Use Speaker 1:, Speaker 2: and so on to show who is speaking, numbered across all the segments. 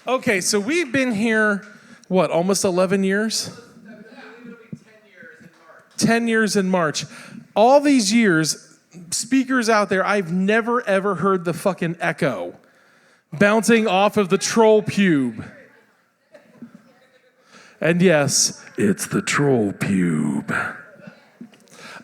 Speaker 1: Okay, so we've been here, what, almost 11 years? 10 years in March. All these years, speakers out there, I've never ever heard the fucking echo bouncing off of the troll pube. And yes, it's the troll pube.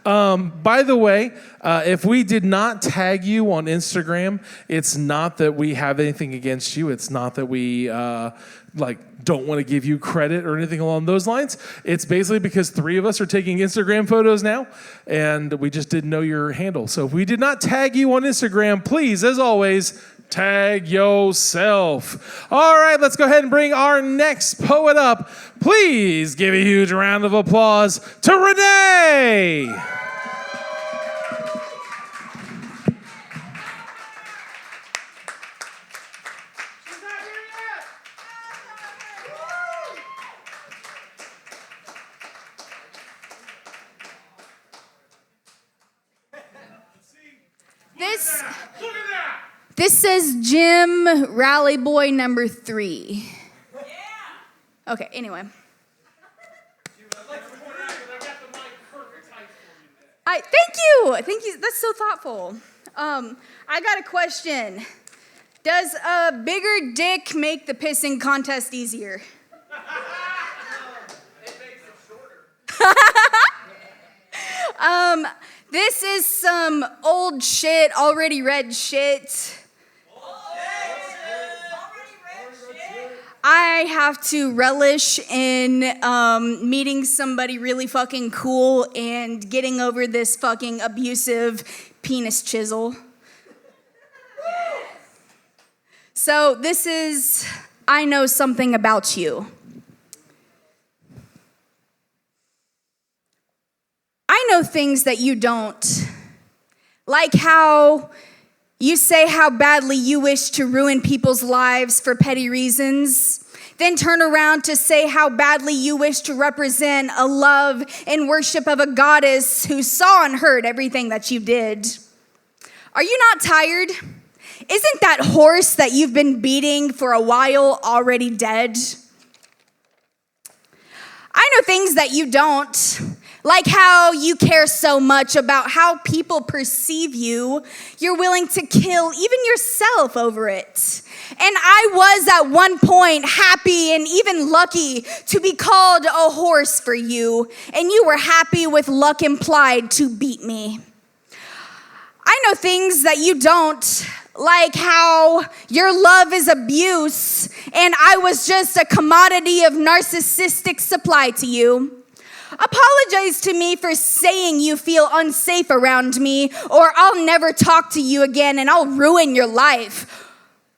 Speaker 1: By the way, if we did not tag you on Instagram, it's not that we have anything against you. It's not that we don't want to give you credit or anything along those lines. It's basically because 3 of us are taking Instagram photos now, and we just didn't know your handle. So if we did not tag you on Instagram, please, as always, tag yourself. All right, let's go ahead and bring our next poet up. Please give a huge round of applause to Renee.
Speaker 2: This says Jim Rally Boy number 3. Yeah. Okay, anyway. Thank you. That's so thoughtful. I got a question. Does a bigger dick make the pissing contest easier?
Speaker 1: It makes it shorter.
Speaker 2: This is some old shit, already read shit. I have to relish in meeting somebody really fucking cool and getting over this fucking abusive penis chisel. So this is, I know something about you. I know things that you don't. Like how you say how badly you wish to ruin people's lives for petty reasons, then turn around to say how badly you wish to represent a love and worship of a goddess who saw and heard everything that you did. Are you not tired? Isn't that horse that you've been beating for a while already dead? I know things that you don't. Like how you care so much about how people perceive you, you're willing to kill even yourself over it. And I was at one point happy and even lucky to be called a horse for you, and you were happy with luck implied to beat me. I know things that you don't, like how your love is abuse, and I was just a commodity of narcissistic supply to you. Apologize to me for saying you feel unsafe around me, or I'll never talk to you again and I'll ruin your life.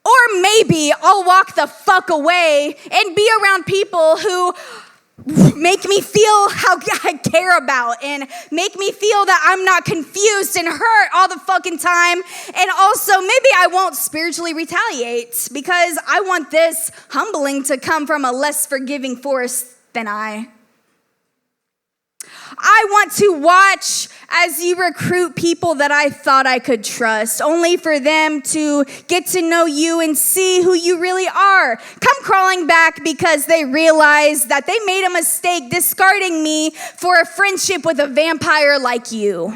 Speaker 2: Or maybe I'll walk the fuck away and be around people who make me feel how I care about and make me feel that I'm not confused and hurt all the fucking time. And also, maybe I won't spiritually retaliate because I want this humbling to come from a less forgiving force than I. I want to watch as you recruit people that I thought I could trust, only for them to get to know you and see who you really are. Come crawling back because they realize that they made a mistake discarding me for a friendship with a vampire like you.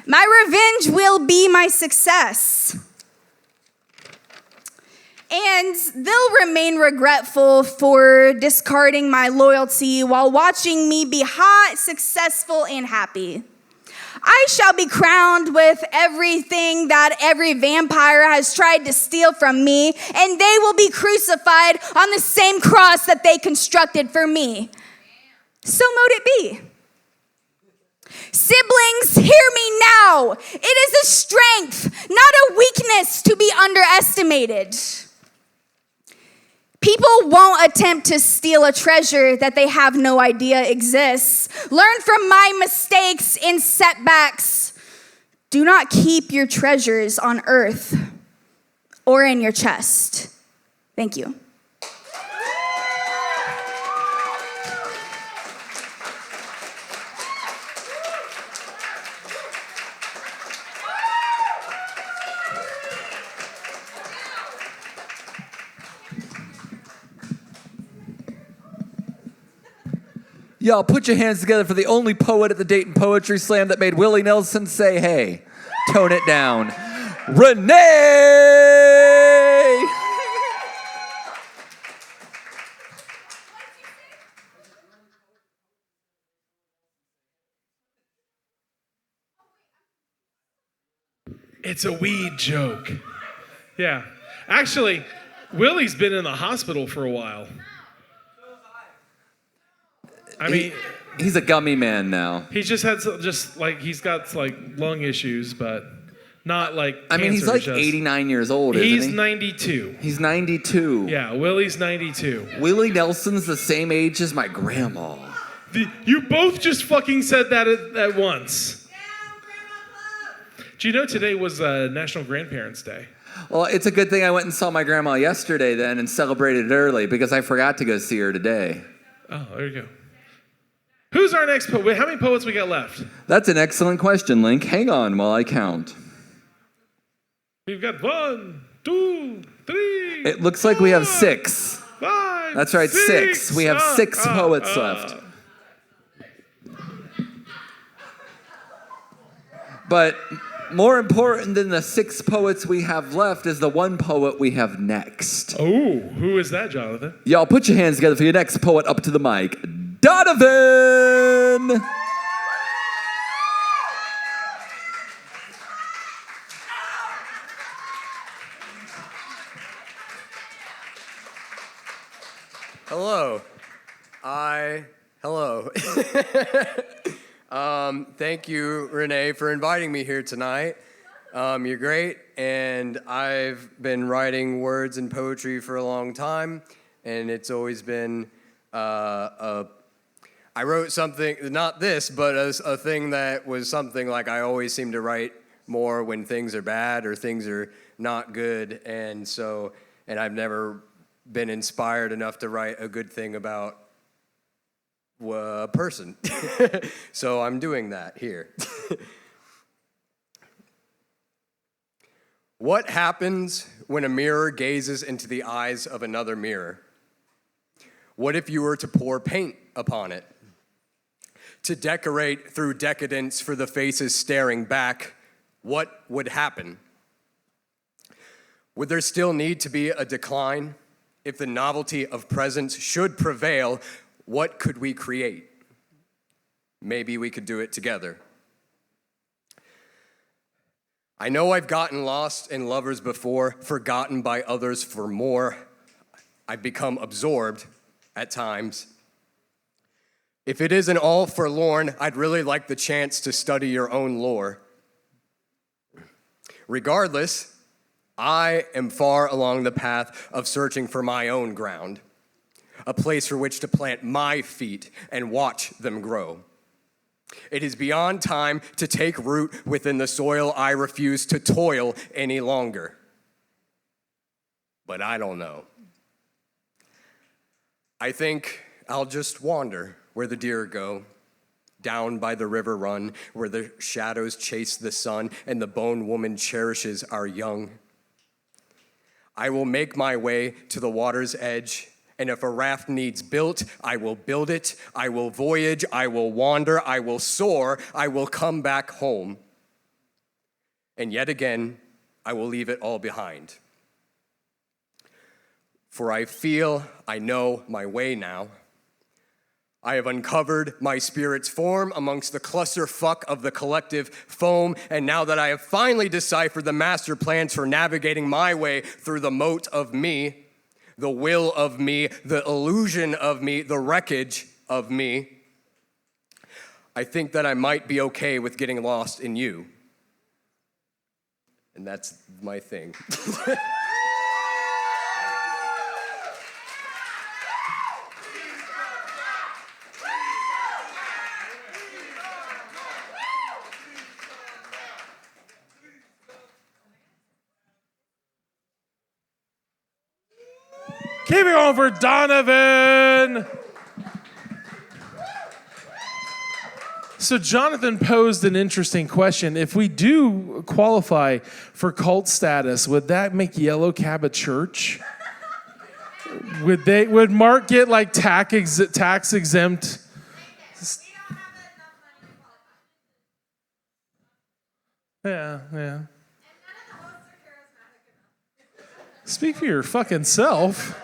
Speaker 2: My revenge will be my success. And they'll remain regretful for discarding my loyalty while watching me be hot, successful, and happy. I shall be crowned with everything that every vampire has tried to steal from me, and they will be crucified on the same cross that they constructed for me. So mote it be. Siblings, hear me now. It is a strength, not a weakness, to be underestimated. People won't attempt to steal a treasure that they have no idea exists. Learn from my mistakes and setbacks. Do not keep your treasures on earth or in your chest. Thank you.
Speaker 3: Y'all put your hands together for the only poet at the Dayton Poetry Slam that made Willie Nelson say, hey, tone it down. Renee!
Speaker 1: It's a weed joke. Yeah. Actually, Willie's been in the hospital for a while. I mean,
Speaker 3: he's a gummy man now.
Speaker 1: He's just had he's got lung issues, but not like
Speaker 3: I mean, he's like 89 years old, isn't he?
Speaker 1: He's 92.
Speaker 3: He's 92.
Speaker 1: Yeah, Willie's 92.
Speaker 3: Willie Nelson's the same age as my grandma.
Speaker 1: You both just fucking said that at once. Do you know today was National Grandparents' Day?
Speaker 3: Well, it's a good thing I went and saw my grandma yesterday then and celebrated it early because I forgot to go see her today.
Speaker 1: Oh, there you go. Who's our next poet? How many poets we got left?
Speaker 3: That's an excellent question, Link. Hang on while I count.
Speaker 1: We've got 1, 2, 3.
Speaker 3: It looks like we have 6.
Speaker 1: 5.
Speaker 3: That's right, 6. We have 6 poets left. But more important than the 6 poets we have left is the 1 poet we have next.
Speaker 1: Oh, who is that, Jonathan?
Speaker 3: Y'all put your hands together for your next poet up to the mic, Donovan!
Speaker 4: Hello. Hello. Thank you, Renee, for inviting me here tonight. You're great, and I've been writing words and poetry for a long time, and it's always been I wrote something, not this, but a thing that was something like I always seem to write more when things are bad or things are not good, and I've never been inspired enough to write a good thing about a person. So I'm doing that here. What happens when a mirror gazes into the eyes of another mirror? What if you were to pour paint upon it? To decorate through decadence for the faces staring back, what would happen? Would there still need to be a decline? If the novelty of presence should prevail, what could we create? Maybe we could do it together. I know I've gotten lost in lovers before, forgotten by others for more. I've become absorbed at times. If it isn't all forlorn, I'd really like the chance to study your own lore. Regardless, I am far along the path of searching for my own ground, a place for which to plant my feet and watch them grow. It is beyond time to take root within the soil I refuse to toil any longer. But I don't know. I think I'll just wander where the deer go, down by the river run, where the shadows chase the sun and the bone woman cherishes our young. I will make my way to the water's edge, and if a raft needs built, I will build it. I will voyage, I will wander, I will soar, I will come back home. And yet again, I will leave it all behind. For I feel I know my way now. I have uncovered my spirit's form amongst the clusterfuck of the collective foam, and now that I have finally deciphered the master plans for navigating my way through the moat of me, the will of me, the illusion of me, the wreckage of me, I think that I might be okay with getting lost in you. And that's my thing.
Speaker 1: Keep it going for Donovan. So Jonathan posed an interesting question. If we do qualify for cult status, would that make Yellow Cab a church? Would Mark get like tax exempt Yeah. Speak for your fucking self.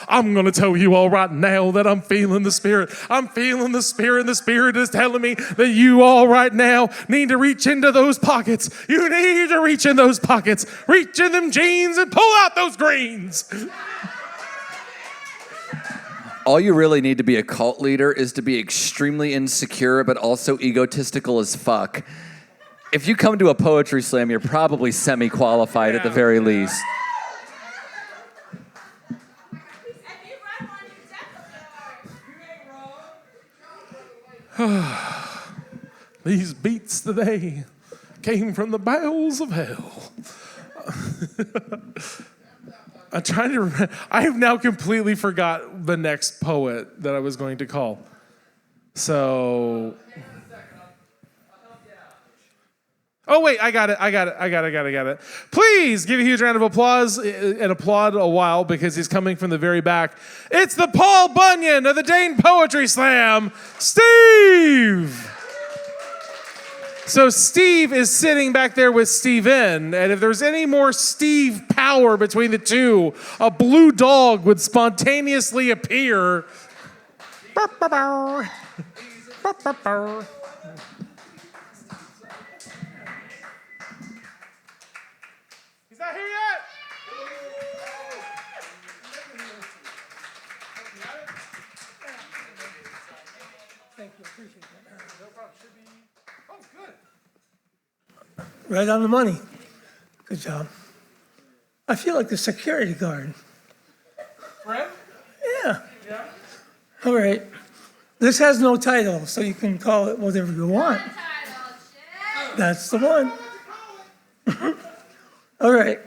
Speaker 1: I'm going to tell you all right now that I'm feeling the Spirit. I'm feeling the Spirit. The Spirit is telling me that you all right now need to reach into those pockets. You need to reach in those pockets. Reach in them jeans and pull out those greens.
Speaker 3: All you really need to be a cult leader is to be extremely insecure, but also egotistical as fuck. If you come to a poetry slam, you're probably semi-qualified at the very least.
Speaker 1: These beats today came from the bowels of hell. I'm trying to remember. I have now completely forgot the next poet that I was going to call. So. Oh, wait, I got it. Please give a huge round of applause and applaud a while because he's coming from the very back. It's the Paul Bunyan of the Dayton Poetry Slam, Steve! So Steve is sitting back there with Steven, and if there's any more Steve power between the two, a blue dog would spontaneously appear. He's not here yet.
Speaker 5: Thank you, appreciate that.
Speaker 1: No problem. Should be. Oh, good.
Speaker 5: Right on the money. Good job. I feel like the security guard.
Speaker 1: Friend?
Speaker 5: Yeah.
Speaker 1: Yeah.
Speaker 5: All right. This has no title, so you can call it whatever you want. That's the one. All right.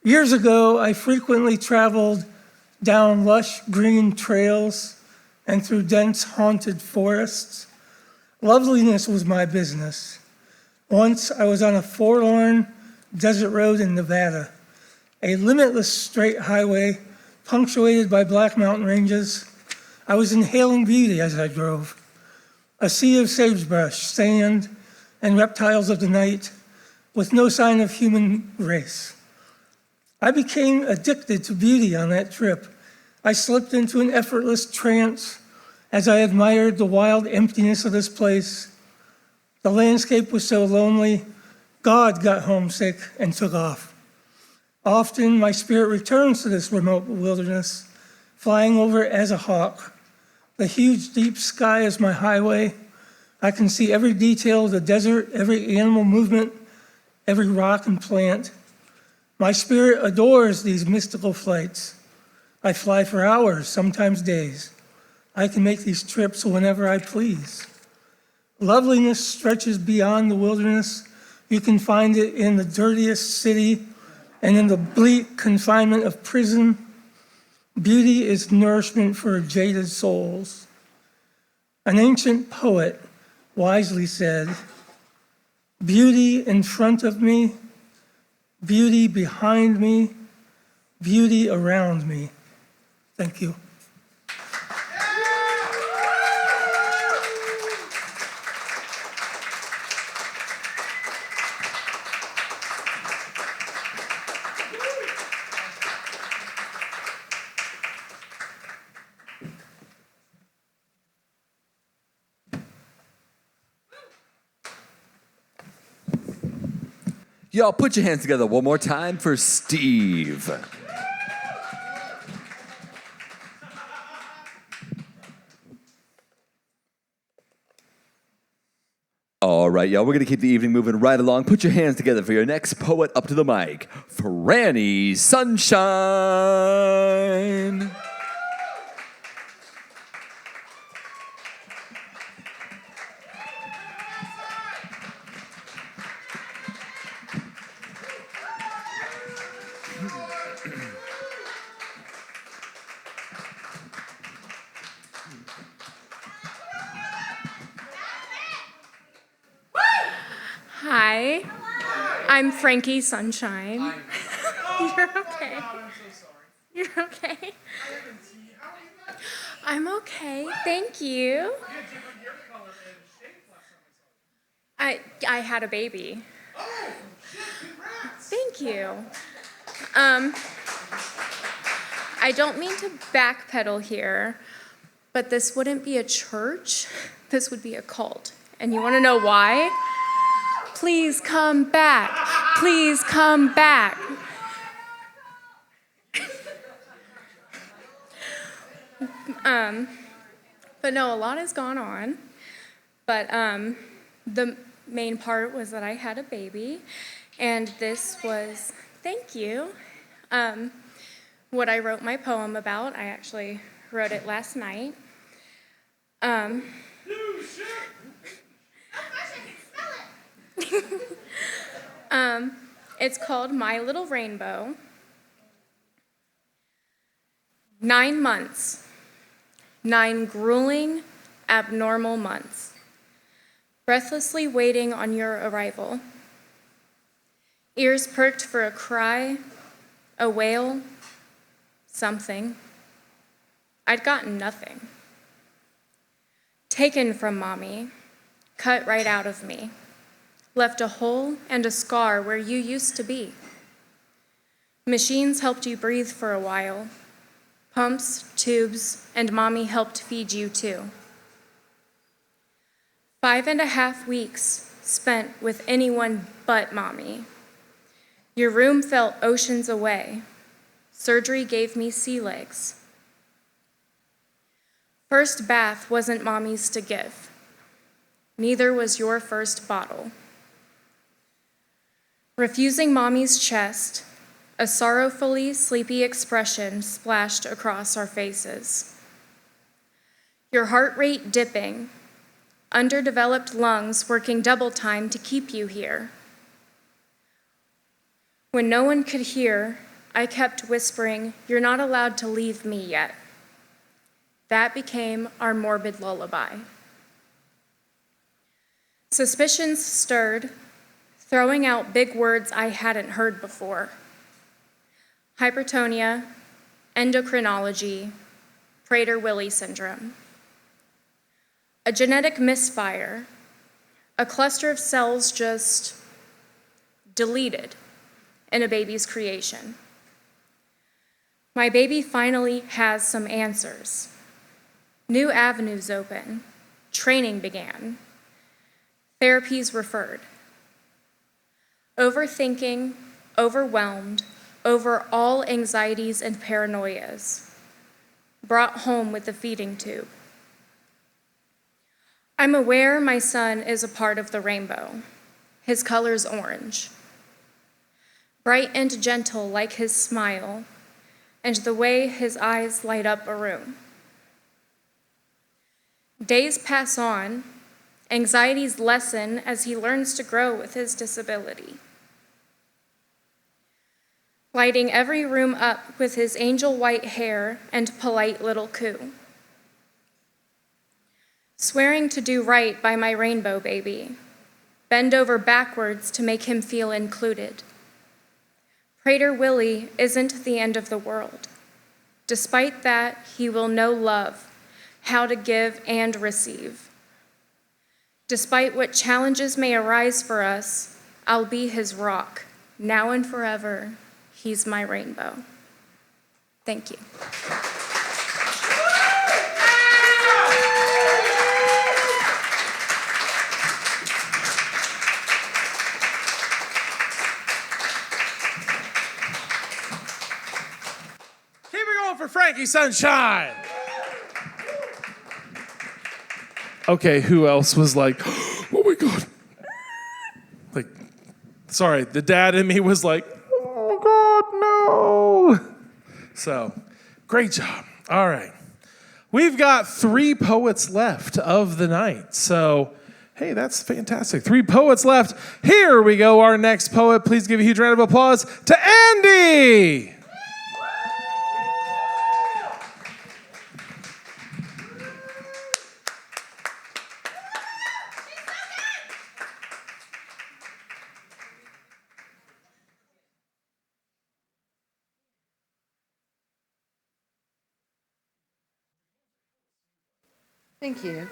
Speaker 5: Years ago, I frequently traveled down lush green trails and through dense haunted forests. Loveliness was my business. Once I was on a forlorn desert road in Nevada, a limitless straight highway punctuated by black mountain ranges. I was inhaling beauty as I drove. A sea of sagebrush, sand, and reptiles of the night with no sign of human race. I became addicted to beauty on that trip. I slipped into an effortless trance as I admired the wild emptiness of this place. The landscape was so lonely, God got homesick and took off. Often my spirit returns to this remote wilderness, flying over as a hawk. The huge deep sky is my highway. I can see every detail of the desert, every animal movement, every rock and plant. My spirit adores these mystical flights. I fly for hours, sometimes days. I can make these trips whenever I please. Loveliness stretches beyond the wilderness. You can find it in the dirtiest city and in the bleak confinement of prison. Beauty is nourishment for jaded souls. An ancient poet wisely said, "Beauty in front of me, beauty behind me, beauty around me." Thank you.
Speaker 3: Y'all put your hands together one more time for Steve. All right, y'all, we're going to keep the evening moving right along. Put your hands together for your next poet up to the mic, Frankie Sunshine.
Speaker 6: Hi, I'm Frankie Sunshine. You're okay. You're okay. I'm okay. Thank you. I had a baby.
Speaker 1: Oh, shit, congrats.
Speaker 6: Thank you. I don't mean to backpedal here, but this wouldn't be a church. This would be a cult. And you want to know why? Please come back. Please come back. But no, a lot has gone on. But the main part was that I had a baby, and this was, thank you, what I wrote my poem about. I actually wrote it last night. It's called My Little Rainbow. 9 months. 9 grueling, abnormal months. Breathlessly waiting on your arrival. Ears perked for a cry, a wail, something. I'd gotten nothing. Taken from mommy, cut right out of me. Left a hole and a scar where you used to be. Machines helped you breathe for a while. Pumps, tubes, and mommy helped feed you too. 5.5 weeks spent with anyone but mommy. Your room felt oceans away. Surgery gave me sea legs. First bath wasn't mommy's to give. Neither was your first bottle. Refusing mommy's chest, a sorrowfully sleepy expression splashed across our faces. Your heart rate dipping, underdeveloped lungs working double time to keep you here. When no one could hear, I kept whispering, "You're not allowed to leave me yet." That became our morbid lullaby. Suspicions stirred, throwing out big words I hadn't heard before. Hypertonia, endocrinology, Prader-Willi syndrome. A genetic misfire, a cluster of cells just deleted in a baby's creation. My baby finally has some answers. New avenues open, training began, therapies referred. Overthinking, overwhelmed, over all anxieties and paranoias, brought home with the feeding tube. I'm aware my son is a part of the rainbow. His color's orange. Bright and gentle like his smile, and the way his eyes light up a room. Days pass on, anxieties lessen as he learns to grow with his disability. Lighting every room up with his angel white hair and polite little coo. Swearing to do right by my rainbow baby, bend over backwards to make him feel included. Prader-Willi isn't the end of the world. Despite that, he will know love, how to give and receive. Despite what challenges may arise for us, I'll be his rock, now and forever. He's my rainbow. Thank you.
Speaker 1: Keep it going for Frankie Sunshine. Okay, who else was like, oh my God. Like, sorry, the dad in me was like, oh God, no. So, great job. All right. We've got 3 poets left of the night. So, hey, that's fantastic. 3 poets left. Here we go. Our next poet. Please give a huge round of applause to Andi.
Speaker 7: Thank you.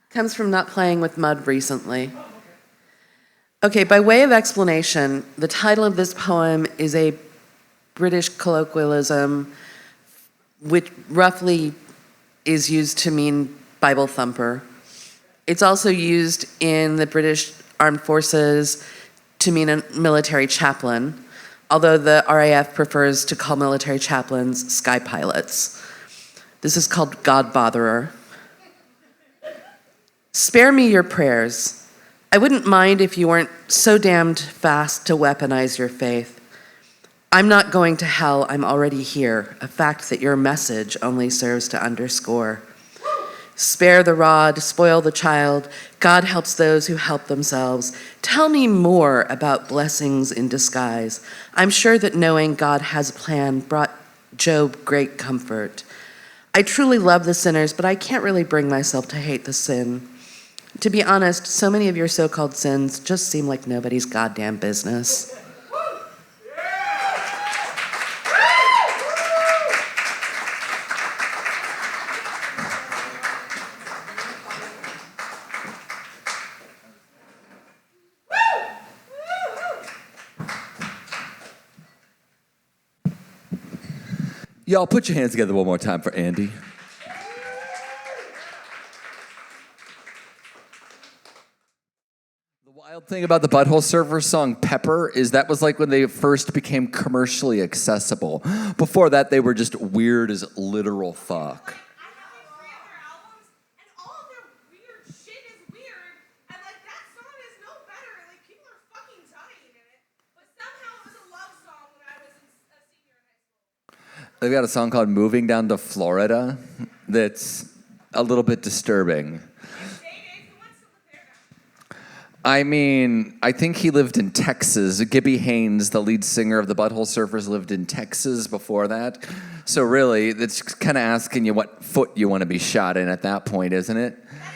Speaker 7: Comes from not playing with mud recently. Okay, by way of explanation, the title of this poem is a British colloquialism which roughly is used to mean Bible thumper. It's also used in the British Armed Forces to mean a military chaplain, although the RAF prefers to call military chaplains sky pilots. This is called God Botherer. Spare me your prayers. I wouldn't mind if you weren't so damned fast to weaponize your faith. I'm not going to hell, I'm already here, a fact that your message only serves to underscore. Spare the rod, spoil the child, God helps those who help themselves. Tell me more about blessings in disguise. I'm sure that knowing God has a plan brought Job great comfort. I truly love the sinners, but I can't really bring myself to hate the sin. To be honest, so many of your so-called sins just seem like nobody's goddamn business.
Speaker 3: Y'all put your hands together one more time for Andi. The wild thing about the Butthole Surfers song Pepper is that was like when they first became commercially accessible. Before that, they were just weird as literal fuck. They've got a song called Moving Down to Florida that's a little bit disturbing. I mean, I think he lived in Texas. Gibby Haynes, the lead singer of the Butthole Surfers, lived in Texas before that. So really, it's kind of asking you what foot you want to be shot in at that point, isn't it?
Speaker 2: That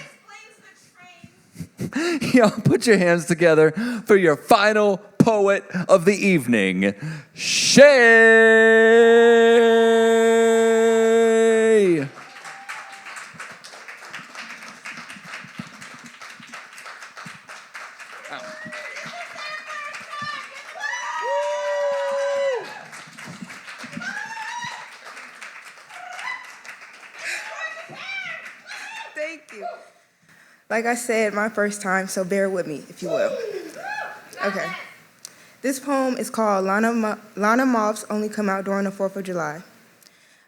Speaker 2: explains the train.
Speaker 3: Y'all put your hands together for your final poet of the evening, Shae.
Speaker 8: Thank you. Like I said, my first time, so bear with me, if you will. Okay. This poem is called Lana Moths Only Come Out During the 4th of July.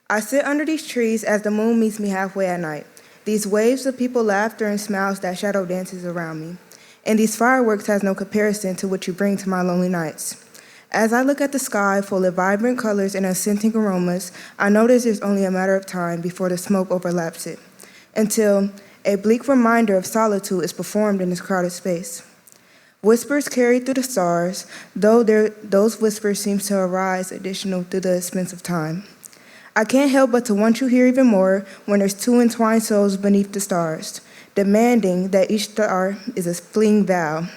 Speaker 8: I sit under these trees as the moon meets me halfway at night. These waves of people laughter and smiles that shadow dances around me. And these fireworks has no comparison to what you bring to my lonely nights. As I look at the sky full of vibrant colors and scenting aromas, I notice it's only a matter of time before the smoke overlaps it, until a bleak reminder of solitude is performed in this crowded space. Whispers carried through the stars, though those whispers seem to arise additional through the expense of time. I can't help but to want you here even more when there's two entwined souls beneath the stars, demanding that each star is a fleeting vow,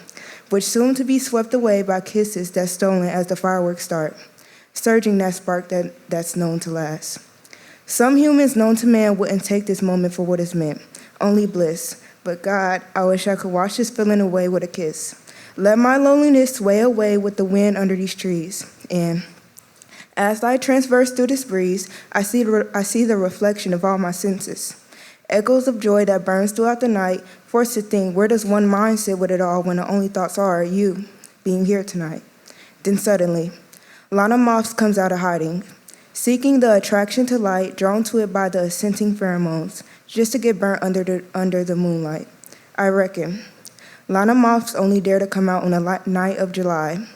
Speaker 8: which soon to be swept away by kisses that's stolen as the fireworks start, surging that spark that's known to last. Some humans known to man wouldn't take this moment for what it's meant, only bliss. But God, I wish I could wash this feeling away with a kiss. Let my loneliness sway away with the wind under these trees. And as I transverse through this breeze, I see the reflection of all my senses. Echoes of joy that burns throughout the night, forced to think, where does one mind sit with it all when the only thoughts are you being here tonight? Then suddenly, Lana Moths comes out of hiding, seeking the attraction to light, drawn to it by the ascending pheromones, just to get burnt under the moonlight. I reckon Lana Moths only dare to come out on the night of July,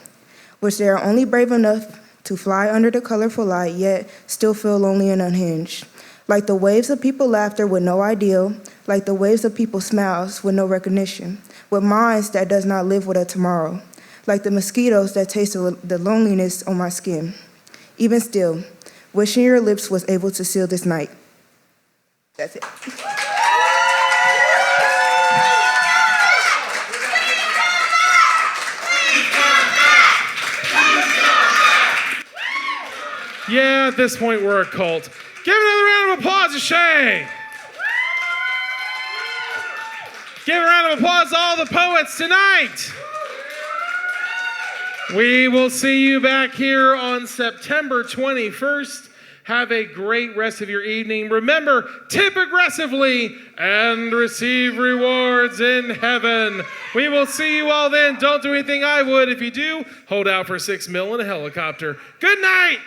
Speaker 8: which they are only brave enough to fly under the colorful light, yet still feel lonely and unhinged. Like the waves of people laughter with no ideal, like the waves of people smiles with no recognition, with minds that does not live with a tomorrow, like the mosquitoes that taste the loneliness on my skin. Even still, wishing your lips was able to seal this night. That's it.
Speaker 1: Yeah, at this point, we're a cult. Give another round of applause to Shae. Give a round of applause to all the poets tonight. We will see you back here on September 21st. Have a great rest of your evening. Remember, tip aggressively and receive rewards in heaven. We will see you all then. Don't do anything I would. If you do, hold out for $6 million in a helicopter. Good night.